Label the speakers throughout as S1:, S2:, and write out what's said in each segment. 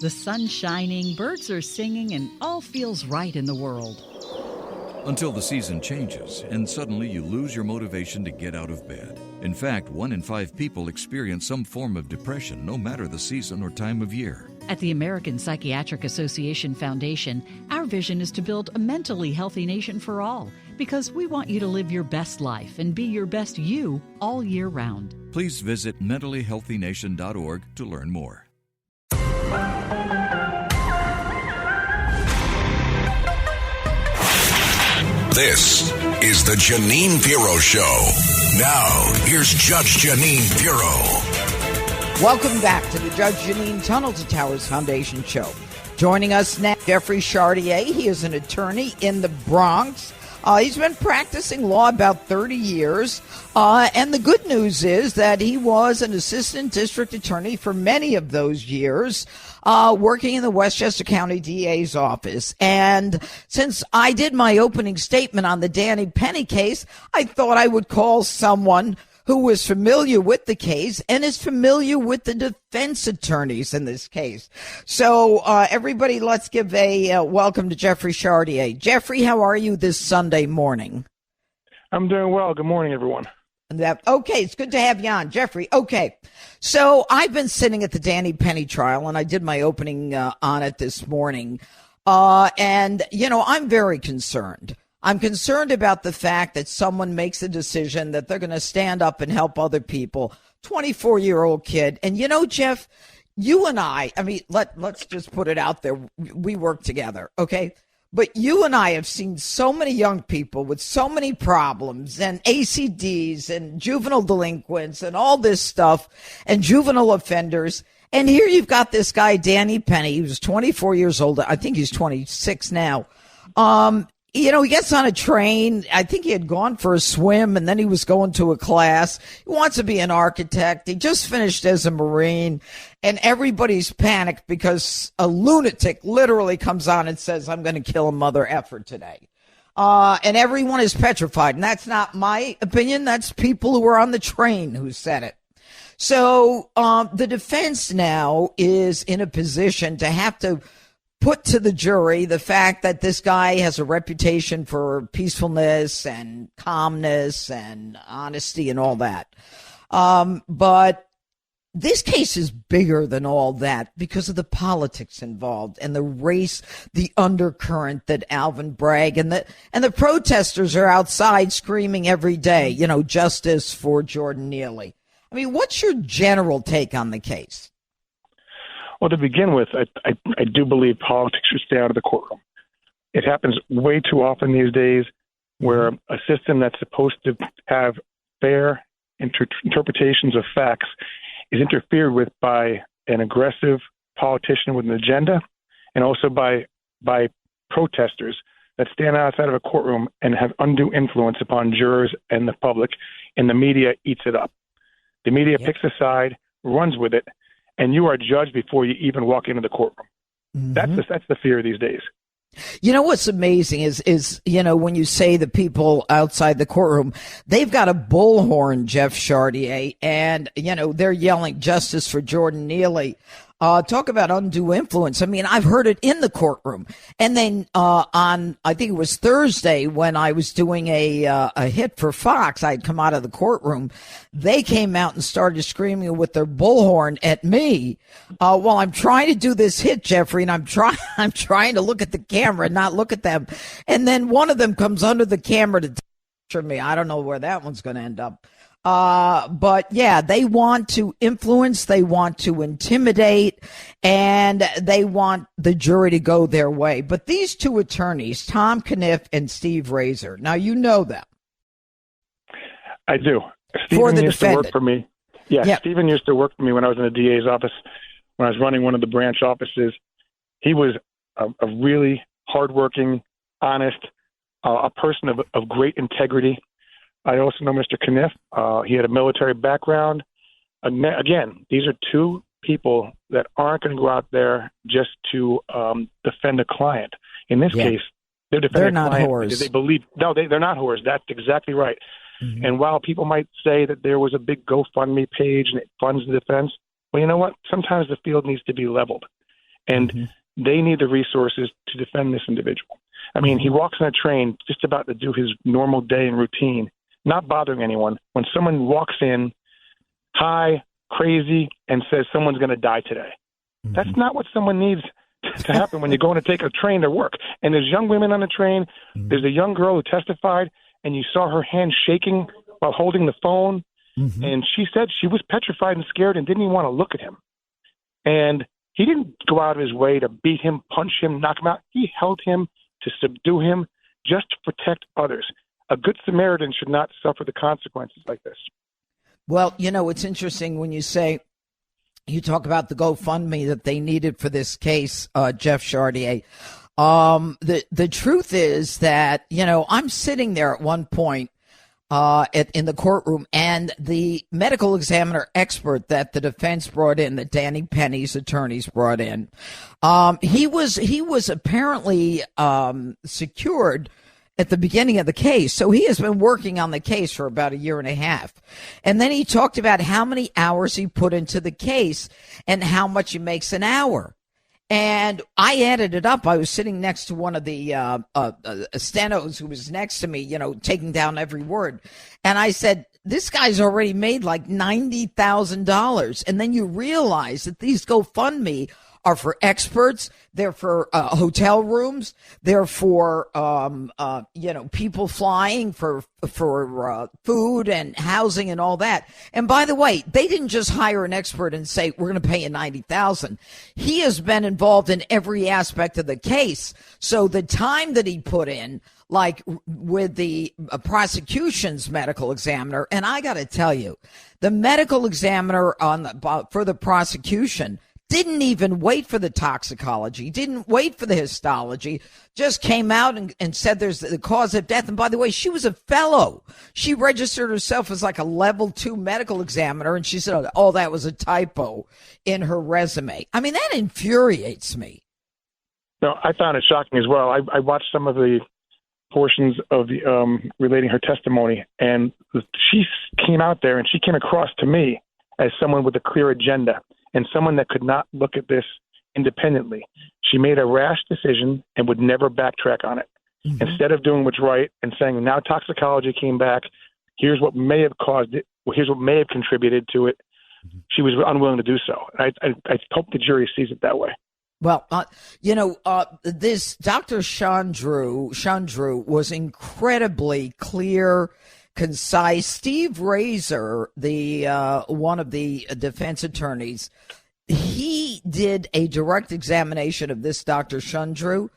S1: The sun's shining, birds are singing, and all feels right in the world.
S2: Until the season changes, and suddenly you lose your motivation to get out of bed. In fact, 1 in 5 people experience some form of depression, no matter the season or time of year.
S1: At the American Psychiatric Association Foundation, our vision is to build a mentally healthy nation for all, because we want you to live your best life and be your best you all year round.
S2: Please visit mentallyhealthynation.org to learn more.
S3: This is the Jeanine Pirro Show. Now, here's Judge Jeanine Pirro.
S4: Welcome back to the Judge Jeanine Tunnel to Towers Foundation Show. Joining us now, Jeffrey Chartier. He is an attorney in the Bronx. He's been practicing law about 30 years. And the good news is that he was an assistant district attorney for many of those years, working in the Westchester County DA's office. And since I did my opening statement on the Danny Penny case, I thought I would call someone who was familiar with the case and is familiar with the defense attorneys in this case. So, everybody, let's give a welcome to Jeffrey Chartier. Jeffrey, how are you this Sunday morning?
S5: I'm doing well. Good morning, everyone.
S4: Okay, it's good to have you on, Jeffrey. Okay, so I've been sitting at the Danny Penny trial, and I did my opening on it this morning. And, I'm very concerned. I'm concerned about the fact that someone makes a decision that they're going to stand up and help other people. 24-year-old kid. And, Jeff, you and I mean, let's just put it out there. We work together, okay? But you and I have seen so many young people with so many problems and ACDs and juvenile delinquents and all this stuff and juvenile offenders. And here you've got this guy, Danny Penny. He was 24 years old. I think he's 26 now. He gets on a train. I think he had gone for a swim, and then he was going to a class. He wants to be an architect. He just finished as a Marine, and everybody's panicked because a lunatic literally comes on and says, I'm going to kill a mother effer today. And everyone is petrified. And that's not my opinion. That's people who were on the train who said it. So the defense now is in a position to have to put to the jury the fact that this guy has a reputation for peacefulness and calmness and honesty and all that. But this case is bigger than all that because of the politics involved and the race, the undercurrent that Alvin Bragg and the protesters are outside screaming every day, justice for Jordan Neely. I mean, what's your general take on the case?
S5: Well, to begin with, I do believe politics should stay out of the courtroom. It happens way too often these days where a system that's supposed to have fair interpretations of facts is interfered with by an aggressive politician with an agenda and also by protesters that stand outside of a courtroom and have undue influence upon jurors and the public, and the media eats it up. The media picks a side, runs with it, and you are judged before you even walk into the courtroom. Mm-hmm. That's the fear these days.
S4: What's amazing is when you say the people outside the courtroom, they've got a bullhorn, Jeff Chartier, and, they're yelling justice for Jordan Neely. Talk about undue influence. I mean, I've heard it in the courtroom. And then on, I think it was Thursday when I was doing a hit for Fox, I'd come out of the courtroom. They came out and started screaming with their bullhorn at me while I'm trying to do this hit, Jeffrey, and I'm trying to look at the camera and not look at them. And then one of them comes under the camera to torture me. I don't know where that one's going to end up. But yeah, they want to influence, they want to intimidate, and they want the jury to go their way. But these two attorneys, Tom Caniff and Steve Razor, now you know them.
S5: I do.
S4: For the
S5: Stephen used to work for me. Yeah,
S4: yep.
S5: Stephen used to work for me when I was in the DA's office, when I was running one of the branch offices. He was a really hardworking, honest, a person of great integrity. I also know Mr. Caniff. He had a military background. Again, these are two people that aren't going to go out there just to defend a client. In this case, they're defending a client. They're not whores. They believe, they're not whores. That's exactly right. Mm-hmm. And while people might say that there was a big GoFundMe page and it funds the defense, well, you know what? Sometimes the field needs to be leveled. And they need the resources to defend this individual. I mean, he walks on a train just about to do his normal day and routine, not bothering anyone. When someone walks in, high, crazy, and says someone's going to die today. That's not what someone needs to happen when you're going to take a train to work. And there's young women on the train. There's a young girl who testified, and you saw her hand shaking while holding the phone. And she said she was petrified and scared and didn't even want to look at him. And he didn't go out of his way to beat him, punch him, knock him out. He held him to subdue him just to protect others. A good Samaritan should not suffer the consequences like this. Well,
S4: you know, it's interesting when you talk about the GoFundMe that they needed for this case, Jeff Chartier. The truth is that, you know, I'm sitting there at one point in the courtroom, and the medical examiner expert that the defense brought in, that Danny Penny's attorneys brought in, he was apparently secured at the beginning of the case. So he has been working on the case for about a year and a half. And then he talked about how many hours he put into the case and how much he makes an hour. And I added it up. I was sitting next to one of the stenos who was next to me, you know, taking down every word. And I said, this guy's already made like $90,000. And then you realize that these GoFundMe are for experts. They're for hotel rooms. They're for, people flying for food and housing and all that. And by the way, they didn't just hire an expert and say, we're going to pay you $90,000. He has been involved in every aspect of the case. So the time that he put in, like with the prosecution's medical examiner, and I got to tell you, the medical examiner for the prosecution didn't even wait for the toxicology, didn't wait for the histology, just came out and said there's the cause of death. And by the way, she was a fellow. She registered herself as like a level 2 medical examiner, and she said, oh, that was a typo in her resume. I mean, that infuriates me.
S5: No, I found it shocking as well. I watched some of the portions of the relating her testimony, and she came out there and she came across to me as someone with a clear agenda and someone that could not look at this independently. She made a rash decision and would never backtrack on it. Instead of doing what's right and saying, now toxicology came back, here's what may have caused it, here's what may have contributed to it, she was unwilling to do so. I hope the jury sees it that way.
S4: Well, this Dr. Chandru was incredibly clear, concise. Steve Razor, the one of the defense attorneys, he did a direct examination of this Dr. Chandru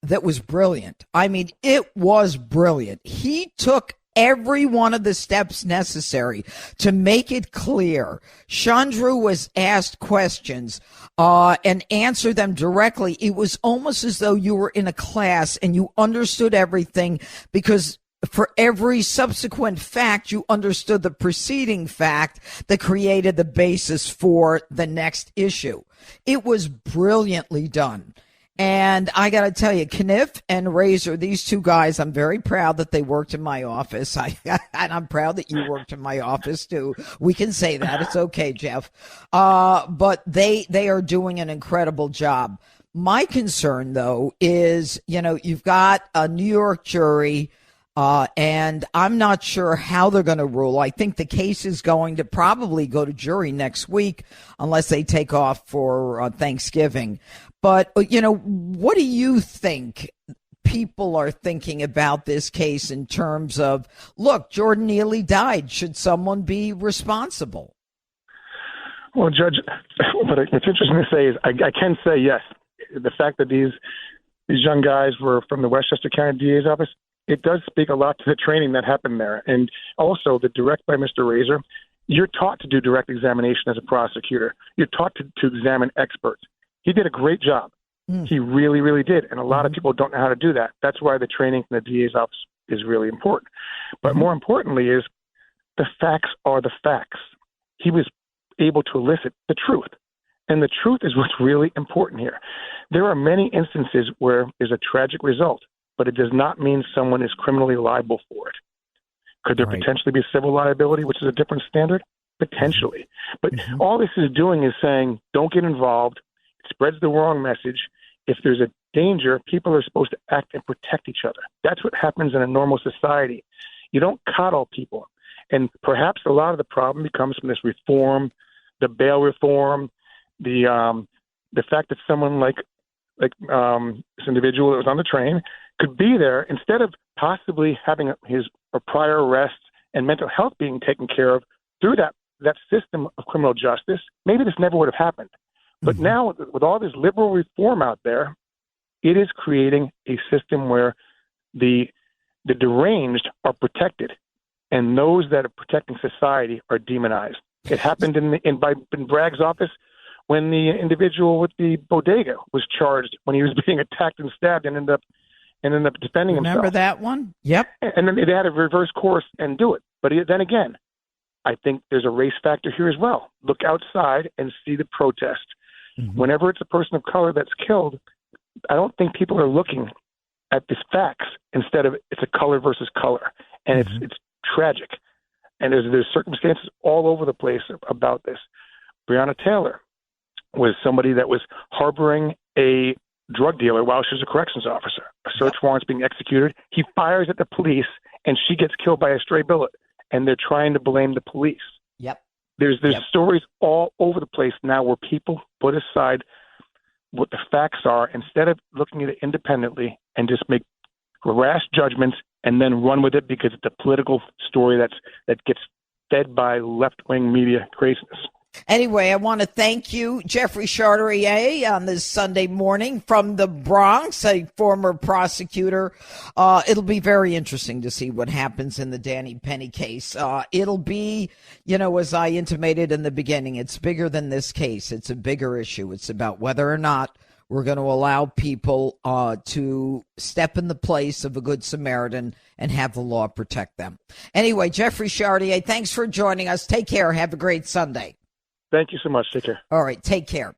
S4: that was brilliant. I mean, it was brilliant. He took every one of the steps necessary to make it clear. Chandru was asked questions and answered them directly. It was almost as though you were in a class and you understood everything, because for every subsequent fact, you understood the preceding fact that created the basis for the next issue. It was brilliantly done. And I got to tell you, Kniff and Razor, these two guys, I'm very proud that they worked in my office. And I'm proud that you worked in my office too. We can say that. It's okay, Jeff. But they are doing an incredible job. My concern, though, is, you've got a New York jury, and I'm not sure how they're going to rule. I think the case is going to probably go to jury next week unless they take off for Thanksgiving. But, what do you think people are thinking about this case in terms of, look, Jordan Neely died. Should someone be responsible?
S5: Well, Judge, what's interesting to say is I can say yes. The fact that these young guys were from the Westchester County DA's office, it does speak a lot to the training that happened there. And also the direct by Mr. Razor, you're taught to do direct examination as a prosecutor. You're taught to examine experts. He did a great job. He really, really did. And a lot of people don't know how to do that. That's why the training from the DA's office is really important. But more importantly is the facts are the facts. He was able to elicit the truth. And the truth is what's really important here. There are many instances where there's a tragic result, but it does not mean someone is criminally liable for it. Could there potentially be civil liability, which is a different standard? Potentially. But all this is doing is saying, don't get involved. It's spreads the wrong message. If there's a danger, people are supposed to act and protect each other. That's what happens in a normal society. You don't coddle people. And perhaps a lot of the problem becomes from this reform, the bail reform, the fact that someone like this individual that was on the train could be there instead of possibly having his prior arrests and mental health being taken care of through that system of criminal justice. Maybe this never would have happened. But now, with all this liberal reform out there, it is creating a system where the deranged are protected, and those that are protecting society are demonized. It happened in Bragg's office when the individual with the bodega was charged when he was being attacked and stabbed and ended up defending himself.
S4: Remember that one? Yep.
S5: And then they had to reverse course and do it. But then again, I think there's a race factor here as well. Look outside and see the protest. Whenever it's a person of color that's killed, I don't think people are looking at the facts instead of it's a color versus color. And it's tragic. And there's circumstances all over the place about this. Breonna Taylor was somebody that was harboring a drug dealer while she was a corrections officer. A search warrant's being executed. He fires at the police, and she gets killed by a stray bullet. And they're trying to blame the police.
S4: Yep.
S5: There's stories all over the place now where people put aside what the facts are instead of looking at it independently and just make rash judgments and then run with it because it's a political story that gets fed by left-wing media craziness.
S4: Anyway, I want to thank you, Jeffrey Chartier, on this Sunday morning from the Bronx, a former prosecutor. It'll be very interesting to see what happens in the Danny Penny case. It'll be, as I intimated in the beginning, it's bigger than this case. It's a bigger issue. It's about whether or not we're going to allow people to step in the place of a good Samaritan and have the law protect them. Anyway, Jeffrey Chartier, thanks for joining us. Take care. Have a great Sunday.
S5: Thank you so much. Take care.
S4: All right. Take care.